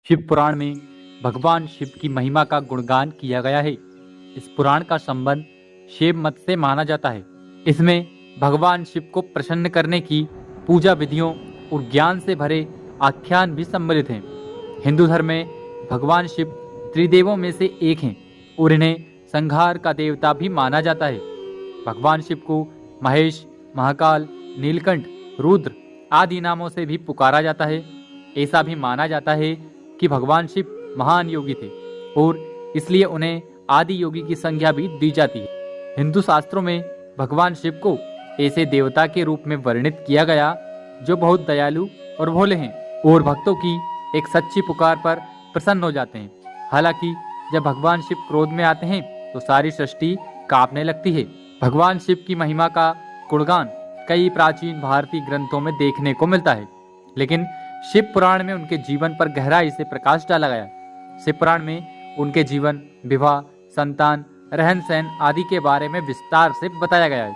शिव पुराण में भगवान शिव की महिमा का गुणगान किया गया है। इस पुराण का संबंध शिव मत से माना जाता है। इसमें भगवान शिव को प्रसन्न करने की पूजा विधियों और ज्ञान से भरे आख्यान भी सम्मिलित हैं। हिंदू धर्म में भगवान शिव त्रिदेवों में से एक हैं और इन्हें संहार का देवता भी माना जाता है। भगवान शिव को महेश, महाकाल, नीलकंठ, रुद्र आदि नामों से भी पुकारा जाता है। ऐसा भी माना जाता है कि भगवान शिव महान योगी थे और इसलिए उन्हें आदि योगी की संज्ञा भी दी जाती है। हिंदू शास्त्रों में भगवान शिव को ऐसे देवता के रूप में वर्णित किया गया जो बहुत दयालु और भोले हैं और भक्तों की एक सच्ची पुकार पर प्रसन्न हो जाते हैं। हालांकि जब भगवान शिव क्रोध में आते हैं तो सारी सृष्टि कांपने लगती है। भगवान शिव की महिमा का गुणगान कई प्राचीन भारतीय ग्रंथों में देखने को मिलता है, लेकिन शिव पुराण में उनके जीवन पर गहराई से प्रकाश डाला गया। शिव पुराण में उनके जीवन, विवाह, संतान, रहन सहन आदि के बारे में विस्तार से बताया गया है।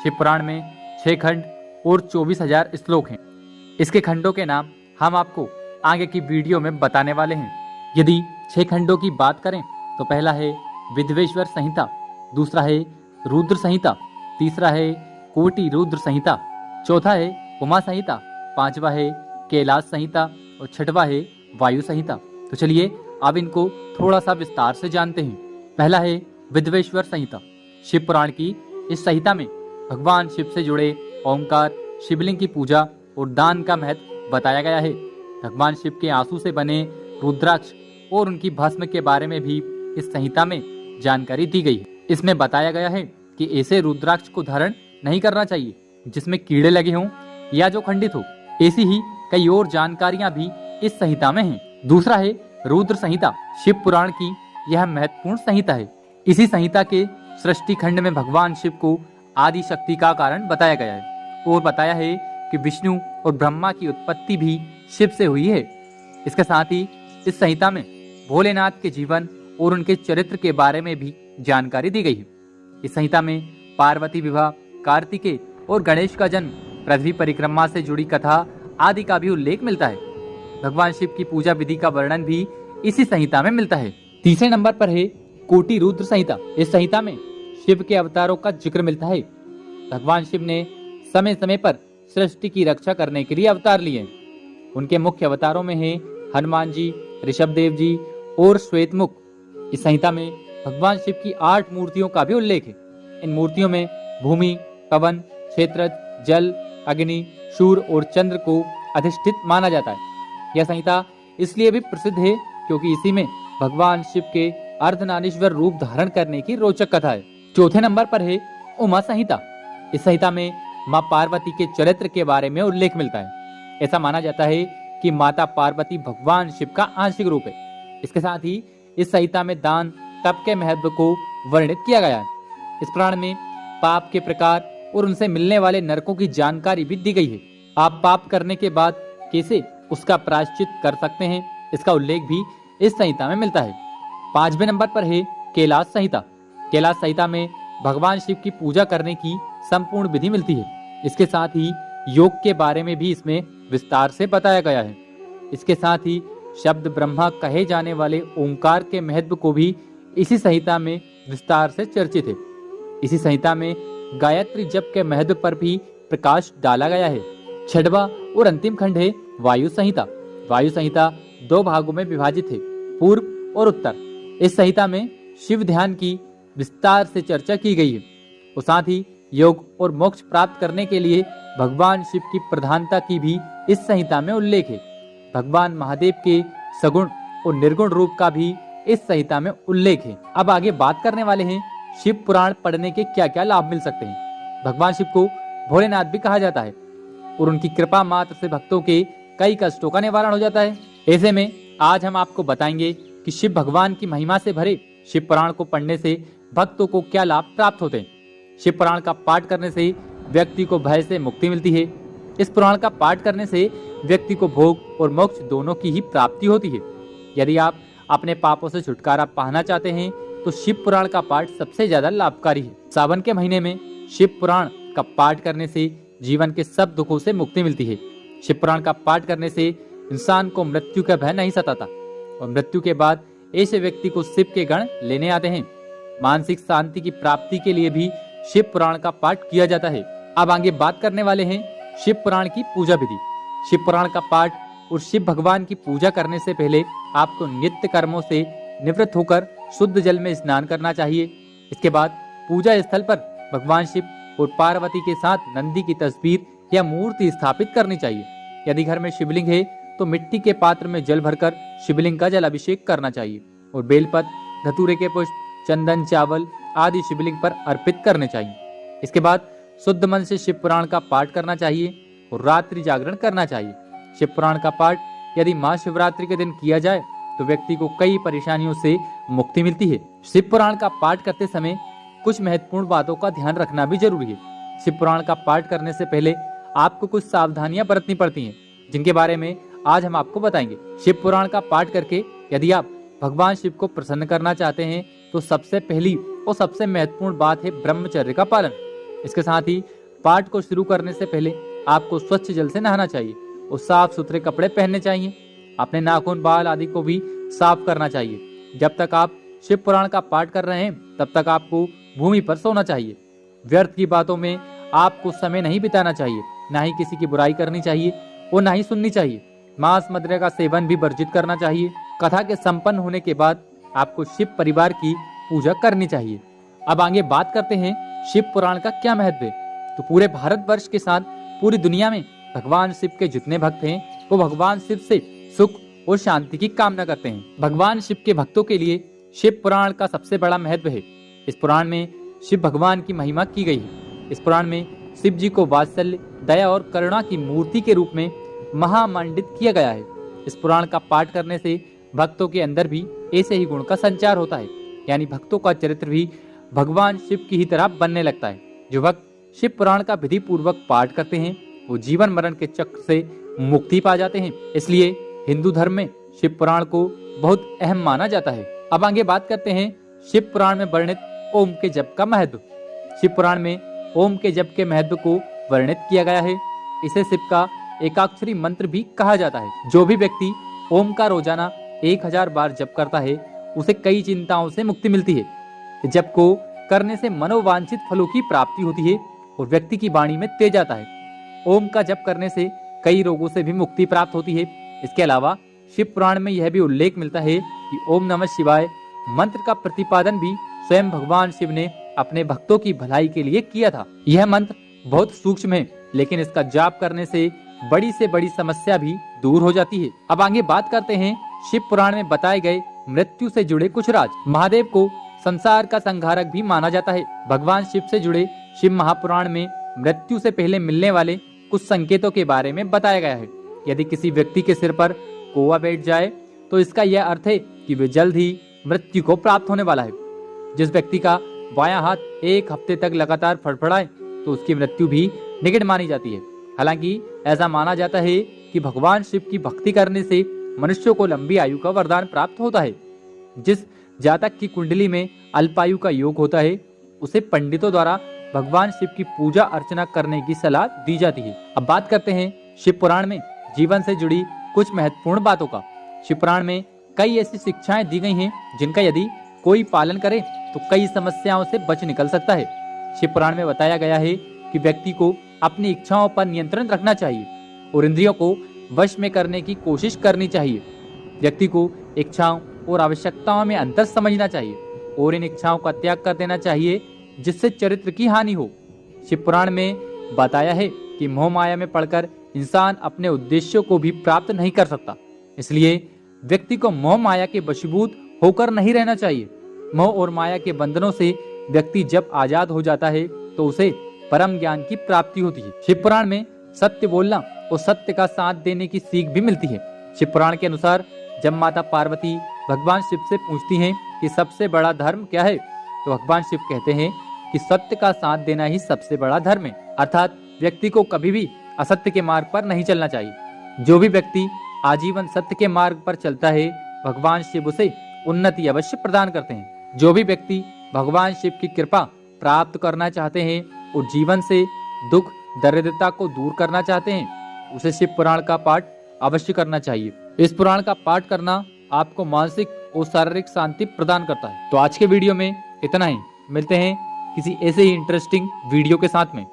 शिव पुराण में 6 खंड और 24,000 श्लोक हैं। इसके खंडों के नाम हम आपको आगे की वीडियो में बताने वाले हैं। यदि 6 खंडों की बात करें तो पहला है विधवेश्वर संहिता, दूसरा है रुद्र संहिता, तीसरा है कोटि रुद्र संहिता, चौथा है उमा संहिता, पांचवा है कैलाश संहिता और छठवा है वायु संहिता। तो चलिए अब इनको थोड़ा सा विस्तार से जानते हैं। पहला है विधवेश्वर संहिता। शिव पुराण की इस संहिता में भगवान शिव से जुड़े ओंकार, शिवलिंग की पूजा और दान का महत्व बताया गया है। भगवान शिव के आंसू से बने रुद्राक्ष और उनकी भस्म के बारे में भी इस संहिता में जानकारी दी गई है। इसमें बताया गया है कि ऐसे रुद्राक्ष को धारण नहीं करना चाहिए जिसमें कीड़े लगे हों या जो खंडित हो। ऐसी ही कई और जानकारियां भी इस संहिता में हैं। दूसरा है रुद्र संहिता। शिव पुराण की यह महत्वपूर्ण संहिता है। इसी संहिता के सृष्टि खंड में भगवान शिव को आदि शक्ति का कारण बताया गया है और बताया है कि विष्णु और ब्रह्मा की उत्पत्ति भी शिव से हुई है। इसके साथ ही इस संहिता में भोलेनाथ के जीवन और उनके चरित्र के बारे में भी जानकारी दी गई है। इस संहिता में पार्वती विवाह, कार्तिकेय और गणेश का जन्म, पृथ्वी परिक्रमा से जुड़ी कथा आदि का भी उल्लेख मिलता है। भगवान शिव की पूजा विधि का वर्णन भी इसी संहिता में मिलता है। तीसरे नंबर पर है कोटि रुद्र संहिता। इस संहिता में शिव के अवतारों का जिक्र मिलता है। भगवान शिव ने समय समय पर सृष्टि की रक्षा करने के लिए अवतार लिए। उनके मुख्य अवतारों में है हनुमान जी, ऋषभदेव जी और श्वेतमुख। इस संहिता में भगवान शिव की 8 मूर्तियों का भी उल्लेख है। इन मूर्तियों में भूमि, पवन, क्षेत्रज, जल, अग्नि, सूर्य और चंद्र को अधिष्ठित माना जाता है। यह संहिता इसलिए भी प्रसिद्ध है क्योंकि इसी में भगवान शिव के अर्धनारीश्वर रूप धारण करने की रोचक कथा है। चौथे नंबर पर है उमा संहिता। इस संहिता में माँ पार्वती के चरित्र के बारे में उल्लेख मिलता है। ऐसा माना जाता है कि माता पार्वती भगवान शिव का आंशिक रूप है। इसके साथ ही इस संहिता में दान, तप के महत्व को वर्णित किया गया है। इस पुराण में पाप के प्रकार और उनसे मिलने वाले नरकों की जानकारी भी दी गई है। आप पाप करने के बाद कैसे उसका प्रायश्चित कर सकते हैं, इसका उल्लेख भी इस संहिता में मिलता है। 5वें नंबर पर है कैलाश संहिता। कैलाश संहिता में भगवान शिव की पूजा करने की संपूर्ण विधि मिलती है। इसके साथ ही योग के बारे में भी इसमें विस्तार से बताया गया है। इसके साथ ही शब्द ब्रह्मा कहे जाने वाले ओंकार के महत्व को भी इसी संहिता में विस्तार से चर्चित है। इसी संहिता में गायत्री जप के महत्व पर भी प्रकाश डाला गया है। 6वां और अंतिम खंड है वायु संहिता। वायु संहिता 2 भागों में विभाजित है, पूर्व और उत्तर। इस संहिता में शिव ध्यान की विस्तार से चर्चा की गई है और साथ ही योग और मोक्ष प्राप्त करने के लिए भगवान शिव की प्रधानता की भी इस संहिता में उल्लेख है। भगवान महादेव के सगुण और निर्गुण रूप का भी इस संहिता में उल्लेख है। अब आगे बात करने वाले हैं शिव पुराण पढ़ने के क्या क्या लाभ मिल सकते हैं। भगवान शिव को भोलेनाथ भी कहा जाता है और उनकी कृपा मात्र से भक्तों के कई कष्टों का निवारण हो जाता है। ऐसे में आज हम आपको बताएंगे कि शिव भगवान की महिमा से भरे शिव पुराण को पढ़ने से भक्तों को क्या लाभ प्राप्त होते हैं। शिव पुराण का पाठ करने से व्यक्ति को भय से मुक्ति मिलती है। इस पुराण का पाठ करने से व्यक्ति को भोग और मोक्ष दोनों की ही प्राप्ति होती है। यदि आप अपने पापों से छुटकारा पाना चाहते हैं तो शिव पुराण का पाठ सबसे ज्यादा लाभकारी है। सावन के महीने में शिव पुराण का पाठ करने से जीवन के सब दुखों से मुक्ति मिलती है। शिव पुराण का पाठ करने से इंसान को मृत्यु का भय नहीं सताता और मृत्यु के बाद ऐसे व्यक्ति को शिव के गण लेने आते हैं। मानसिक शांति की प्राप्ति के लिए भी शिव पुराण का पाठ किया जाता है। अब आगे बात करने वाले हैं शिव पुराण की पूजा विधि। शिव पुराण का पाठ और शिव भगवान की पूजा करने से पहले आपको नित्य कर्मों से निवृत्त होकर शुद्ध जल में स्नान करना चाहिए। इसके बाद पूजा स्थल पर भगवान शिव और पार्वती के साथ नंदी की तस्वीर या मूर्ति स्थापित करनी चाहिए। यदि घर में शिवलिंग है तो मिट्टी के पात्र में जल भरकर शिवलिंग का जल अभिषेक करना चाहिए और बेलपत्र, धतूरे के पुष्प, चंदन, चावल आदि शिवलिंग पर अर्पित करने चाहिए। इसके बाद शुद्ध मन से शिव पुराण का पाठ करना चाहिए और रात्रि जागरण करना चाहिए। शिव पुराण का पाठ यदि महाशिवरात्रि के दिन किया जाए तो व्यक्ति को कई परेशानियों से मुक्ति मिलती है। शिव पुराण का पाठ करते समय कुछ महत्वपूर्ण बातों का ध्यान रखना भी जरूरी है। शिव पुराण का पाठ करने से पहले आपको कुछ सावधानियां बरतनी पड़ती हैं, जिनके बारे में आज हम आपको बताएंगे। शिव पुराण का पाठ करके यदि आप भगवान शिव को प्रसन्न करना चाहते हैं तो सबसे पहली और सबसे महत्वपूर्ण बात है ब्रह्मचर्य का पालन। इसके साथ ही पाठ को शुरू करने से पहले आपको स्वच्छ जल से नहाना चाहिए और साफ सुथरे कपड़े पहनने चाहिए। अपने नाखून, बाल आदि को भी साफ करना चाहिए। जब तक आप शिव पुराण का पाठ कर रहे हैं तब तक आपको भूमि पर सोना चाहिए। व्यर्थ की बातों में आपको समय नहीं बिताना चाहिए, ना ही किसी की बुराई करनी चाहिए और ना ही सुननी चाहिए। मांस मदिरा का सेवन भी वर्जित करना चाहिए। कथा के संपन्न होने के बाद आपको शिव परिवार की पूजा करनी चाहिए। अब आगे बात करते हैं शिव पुराण का क्या महत्व है। तो पूरे भारतवर्ष के साथ पूरी दुनिया में भगवान शिव के जितने भक्त हैं वो भगवान शिव से सुख और शांति की कामना करते हैं। भगवान शिव के भक्तों के लिए शिव पुराण का सबसे बड़ा महत्व है। इस पुराण में शिव भगवान की महिमा की गई है। इस पुराण में शिव जी को वात्सल्य, दया और करुणा की मूर्ति के रूप में महामंडित किया गया है। इस पुराण का पाठ करने से भक्तों के अंदर भी ऐसे ही गुण का संचार होता है, यानी भक्तों का चरित्र भी भगवान शिव की ही तरह बनने लगता है। जो भक्त शिव पुराण का विधि पूर्वक पाठ करते हैं वो जीवन मरण के चक्र से मुक्ति पा जाते हैं। इसलिए हिंदू धर्म में शिव पुराण को बहुत अहम माना जाता है। अब आगे बात करते हैं शिव पुराण में वर्णित ओम के जप का महत्व। शिव पुराण में ओम के जप के महत्व को वर्णित किया गया है। इसे शिव का एकाक्षरी मंत्र भी कहा जाता है। जो भी व्यक्ति ओम का रोजाना 1000 बार जप करता है उसे कई चिंताओं से मुक्ति मिलती है। जप को करने से मनोवांछित फलों की प्राप्ति होती है और व्यक्ति की वाणी में तेज आता है। ओम का जप करने से कई रोगों से भी मुक्ति प्राप्त होती है। इसके अलावा शिव पुराण में यह भी उल्लेख मिलता है कि ओम नमः शिवाय मंत्र का प्रतिपादन भी स्वयं भगवान शिव ने अपने भक्तों की भलाई के लिए किया था। यह मंत्र बहुत सूक्ष्म है, लेकिन इसका जाप करने से बड़ी समस्या भी दूर हो जाती है। अब आगे बात करते हैं शिव पुराण में बताए गए मृत्यु से जुड़े कुछ राज। महादेव को संसार का संहारक भी माना जाता है। भगवान शिव से जुड़े शिव महापुराण में मृत्यु से पहले मिलने वाले कुछ संकेतों के बारे में बताया गया है। यदि किसी व्यक्ति के सिर पर कोआ बैठ जाए तो इसका यह अर्थ है कि वे जल्द ही मृत्यु को प्राप्त होने वाला है। जिस व्यक्ति का बायां हाथ 1 हफ्ते तक लगातार फड़फड़ाए तो उसकी मृत्यु भी निकट मानी जाती है। हालांकि ऐसा माना जाता है कि भगवान शिव की भक्ति करने से मनुष्यों को लंबी आयु का वरदान प्राप्त होता है। जिस जातक की कुंडली में अल्पायु का योग होता है उसे पंडितों द्वारा भगवान शिव की पूजा अर्चना करने की सलाह दी जाती है। अब बात करते हैं शिव पुराण में जीवन से जुड़ी कुछ महत्वपूर्ण बातों का। शिव पुराण में कई ऐसी शिक्षाएं दी गई हैं जिनका यदि कोई पालन करे तो कई समस्याओं से बच निकल सकता है। शिव पुराण में बताया गया है कि व्यक्ति को अपनी इच्छाओं पर नियंत्रण रखना चाहिए और इंद्रियों को वश में करने की कोशिश करनी चाहिए। व्यक्ति को इच्छाओं और आवश्यकताओं में अंतर समझना चाहिए और इन इच्छाओं का त्याग कर देना चाहिए जिससे चरित्र की हानि हो। शिव पुराण में बताया है कि मोह माया में पड़कर इंसान अपने उद्देश्यों को भी प्राप्त नहीं कर सकता। इसलिए व्यक्ति को मोह माया के वशीभूत होकर नहीं रहना चाहिए। मोह और माया के बंधनों से व्यक्ति जब आजाद हो जाता है तो उसे परम ज्ञान की प्राप्ति होती है। शिव पुराण में सत्य बोलना और सत्य का साथ देने की सीख भी मिलती है। शिव पुराण के अनुसार जब माता पार्वती भगवान शिव से पूछती हैं कि सबसे बड़ा धर्म क्या है तो भगवान शिव कहते हैं कि सत्य का साथ देना ही सबसे बड़ा धर्म है। अर्थात व्यक्ति को कभी भी असत्य के मार्ग पर नहीं चलना चाहिए। जो भी व्यक्ति आजीवन सत्य के मार्ग पर चलता है भगवान शिव उसे उन्नति अवश्य प्रदान करते हैं। जो भी व्यक्ति भगवान शिव की कृपा प्राप्त करना चाहते हैं और जीवन से दुख दरिद्रता को दूर करना चाहते हैं उसे शिव पुराण का पाठ अवश्य करना चाहिए। इस पुराण का पाठ करना आपको मानसिक और शारीरिक शांति प्रदान करता है। तो आज के वीडियो में इतना ही। मिलते हैं किसी ऐसे ही इंटरेस्टिंग वीडियो के साथ में।